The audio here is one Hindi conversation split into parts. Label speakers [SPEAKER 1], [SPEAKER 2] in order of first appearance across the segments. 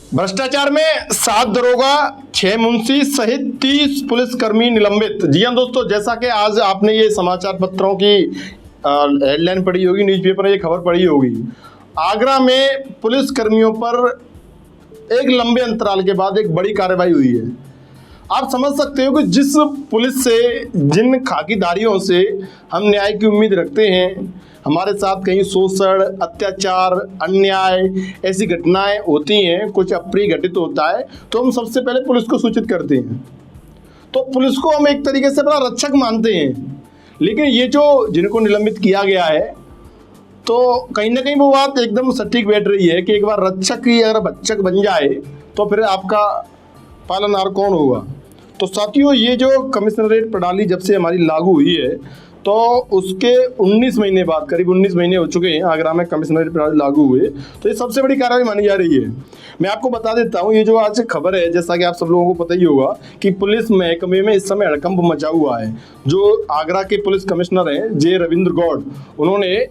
[SPEAKER 1] भ्रष्टाचार में 7 दरोगा, 6 मुंशी सहित 30 पुलिसकर्मी निलंबित। जी हाँ दोस्तों, जैसा कि आज आपने ये समाचार पत्रों की हेडलाइन पढ़ी होगी, न्यूज़पेपर में ये खबर पढ़ी होगी। आगरा में पुलिसकर्मियों पर एक लंबे अंतराल के बाद एक बड़ी कार्रवाई हुई है। आप समझ सकते हो कि जिस पुलिस से, जिन खाकीधारियों से हम न्याय की उम्मीद रखते हैं, हमारे साथ कहीं शोषण, अत्याचार, अन्याय ऐसी घटनाएं होती हैं, कुछ अप्रिय घटित होता है तो हम सबसे पहले पुलिस को सूचित करते हैं। तो पुलिस को हम एक तरीके से बड़ा रक्षक मानते हैं। लेकिन ये जो जिनको निलंबित किया गया है, तो कहीं ना कहीं वो बात एकदम सटीक बैठ रही है कि एक बार रक्षक ही अगर भक्षक बन जाए तो फिर आपका पालनहार कौन होगा। तो साथियों, ये जो कमिश्नरेट प्रणाली जब से हमारी लागू हुई है तो उसके 19 महीने बाद, करीब 19 महीने हो चुके हैं आगरा में कमिश्नरेट प्रणाली लागू हुए, तो ये सबसे बड़ी कार्रवाई मानी जा रही है। मैं आपको बता देता हूँ, ये जो आज खबर है, जैसा कि आप सब लोगों को पता ही होगा कि पुलिस महकमे में इस समय हड़कंप मचा हुआ है। जो आगरा के पुलिस कमिश्नर हैं जे रविंद्र गौड़, उन्होंने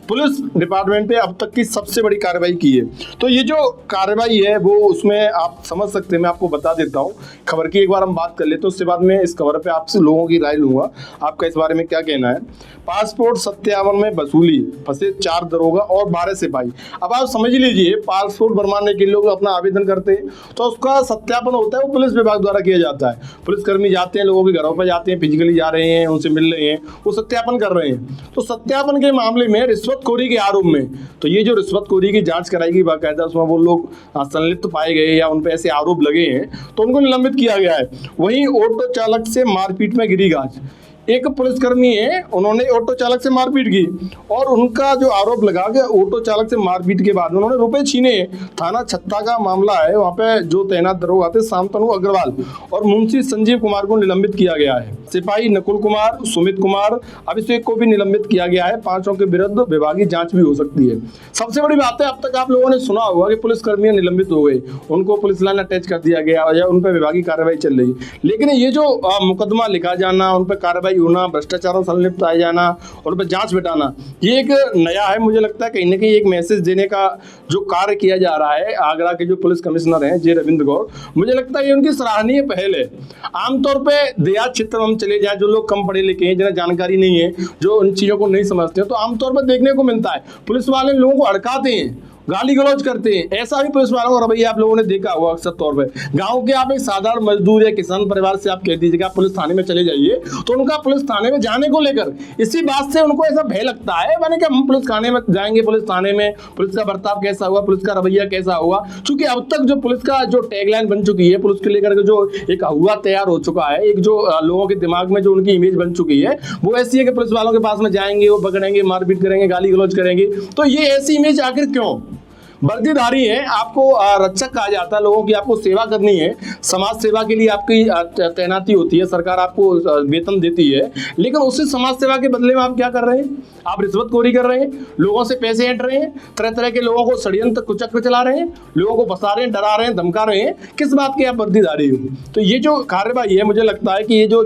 [SPEAKER 1] पुलिस डिपार्टमेंट पे अब तक की सबसे बड़ी कार्रवाई की है। तो ये जो कार्रवाई है वो, उसमें आप समझ सकते हैं, मैं आपको बता देता हूँ खबर की। एक बार हम बात कर लेते हैं, उसके बाद मैं इस खबर पे आपसे लोगों की राय लूंगा, आपका इस बारे में क्या कहना है। पासपोर्ट सत्यापन में वसूली, फंसे 4 दरोगा और 12 सिपाही। अब आप समझ लीजिए, पासपोर्ट बनवाने के लिए लोग अपना आवेदन करते हैं तो उसका सत्यापन होता है, वो पुलिस विभाग द्वारा किया जाता है। पुलिसकर्मी जाते हैं, लोगों के घरों पर जाते हैं, फिजिकली जा रहे हैं, उनसे मिल रहे हैं, वो सत्यापन कर रहे हैं। तो सत्यापन के मामले में रिश्वतखोरी के आरोप में, तो ये जो रिश्वतखोरी की जांच कराई गई बाकायदा, उसमें वो लोग संलिप्त पाए गए या उन पर ऐसे आरोप लगे हैं तो उनको निलंबित किया गया है। वहीं ऑटो चालक से मारपीट में गिरी गाज, एक पुलिसकर्मी है, उन्होंने ऑटो चालक से मारपीट की और उनका जो आरोप लगा कि ऑटो चालक से मारपीट के बाद उन्होंने रुपए छीने। थाना छत्ता का मामला है, वहाँ पे जो तैनात दरोगा थे शांतनु अग्रवाल और मुंशी संजीव कुमार को निलंबित किया गया है। सिपाही नकुल कुमार, सुमित कुमार, अभिषेक को भी निलंबित किया गया है। 5 के विरुद्ध विभागीय जांच भी हो सकती है। सबसे बड़ी बात है, अब तक आप लोगों ने सुना होगा कि पुलिसकर्मी निलंबित हो गए, उनको पुलिस लाइन अटैच कर दिया गया या उन पर विभागीय कार्रवाई चल रही। लेकिन ये जो मुकदमा लिखा जाना, उन पर कार्रवाई होना, भ्रष्टाचारों संलिप्त पाए जाना और उन पर जांच बिठाना, ये एक नया है। मुझे लगता है कहीं ना कहीं एक मैसेज देने का जो कार्य किया जा रहा है आगरा के जो पुलिस कमिश्नर हैं जे रविंद्र गौड़, मुझे लगता है ये उनकी सराहनीय पहल है। आमतौर पे देहात क्षेत्र में हम चले जाए, जो लोग कम पढ़े लिखे हैं, जिन्हें जानकारी नहीं है, जो उन चीज़ों को नहीं समझते हैं, तो आमतौर पर देखने को मिलता है पुलिस वाले लोगों को अड़काते हैं, गाली गलौज करते हैं। ऐसा भी पुलिस वालों का रवैया आप लोगों ने देखा होगा अक्सर तौर पे। गांव के आप एक साधारण मजदूर या किसान परिवार से आप कह दीजिए कि आप पुलिस थाने में चले जाइए, तो उनका पुलिस थाने में जाने को लेकर इसी बात से उनको ऐसा भय लगता है, माने कि हम पुलिस थाने में जाएंगे, पुलिस थाने में पुलिस का बर्ताव कैसा हुआ, पुलिस का रवैया कैसा हुआ। चूंकि अब तक जो पुलिस का जो टैगलाइन बन चुकी है, पुलिस के लेकर जो एक हुआ तैयार हो चुका है, एक जो लोगों के दिमाग में जो उनकी इमेज बन चुकी है वो ऐसी है कि पुलिस वालों के पास में जाएंगे, वो पकड़ेंगे, मारपीट करेंगे, गाली गलौज करेंगे। तो ये ऐसी इमेज आखिर क्यों? वर्दीधारी है, आपको रक्षक कहा जाता है, लोगों की आपको सेवा करनी है, समाज सेवा के लिए आपकी तैनाती होती है, सरकार आपको वेतन देती है। लेकिन उसी समाज सेवा के बदले में आप क्या कर रहे हैं? आप रिश्वतखोरी कर रहे हैं, लोगों से पैसे ऐंठ रहे हैं, तरह तरह के लोगों को षड्यंत्र कुचक्र चला रहे हैं, लोगों को फंसा रहे हैं, डरा रहे हैं, धमका रहे हैं। किस बात की आप वर्दीधारी हो? तो ये जो कार्रवाई है, मुझे लगता है कि ये जो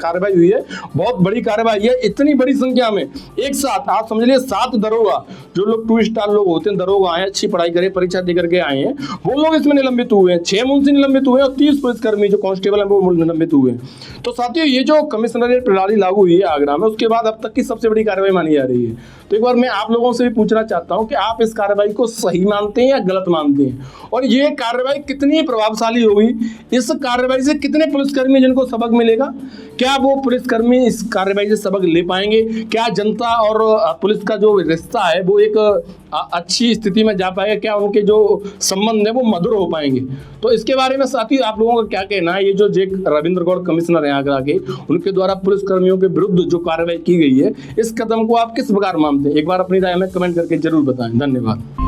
[SPEAKER 1] कार्रवाई हुई है बहुत बड़ी कार्रवाई है। इतनी बड़ी संख्या में एक साथ आप समझ लीजिए 7 दरोगा, जो लोग 2 स्टार लोग होते हैं, दरोगा हैं, अच्छी पढ़ाई करे, परीक्षा दे करके आए हैं, वो लोग इसमें निलंबित हुए हैं। 6 मुंशी निलंबित हुए और 30 पुलिसकर्मी जो कांस्टेबल हैं वो निलंबित हुए हैं। तो साथियों, ये जो कमिश्नरेट प्रणाली लागू हुई है आगरा में, उसके बाद अब तक की सबसे बड़ी कार्रवाई मानी जा रही है। तो एक बार मैं आप लोगों से भी पूछना चाहता हूं कि आप इस कार्रवाई को सही मानते हैं या गलत मानते हैं, और ये कार्रवाई कितनी प्रभावशाली होगी? इस कार्रवाई से कितने पुलिसकर्मी जिनको सबक मिलेगा? क्या वो पुलिसकर्मी इस कार्रवाई से सबक ले पाएंगे? क्या जनता और पुलिस का जो रिश्ता है वो एक अच्छी स्थिति में जा पाएगा? क्या उनके जो संबंध है वो मधुर हो पाएंगे? तो इसके बारे में साथी आप लोगों का क्या कहना है? ये जो जे रविंद्र गौड़ कमिश्नर हैं आगरा के, उनके द्वारा पुलिसकर्मियों के विरुद्ध जो कार्रवाई की गई है, इस कदम को आप किस प्रकार मानते हैं? एक बार अपनी राय में कमेंट करके जरूर बताएं। धन्यवाद।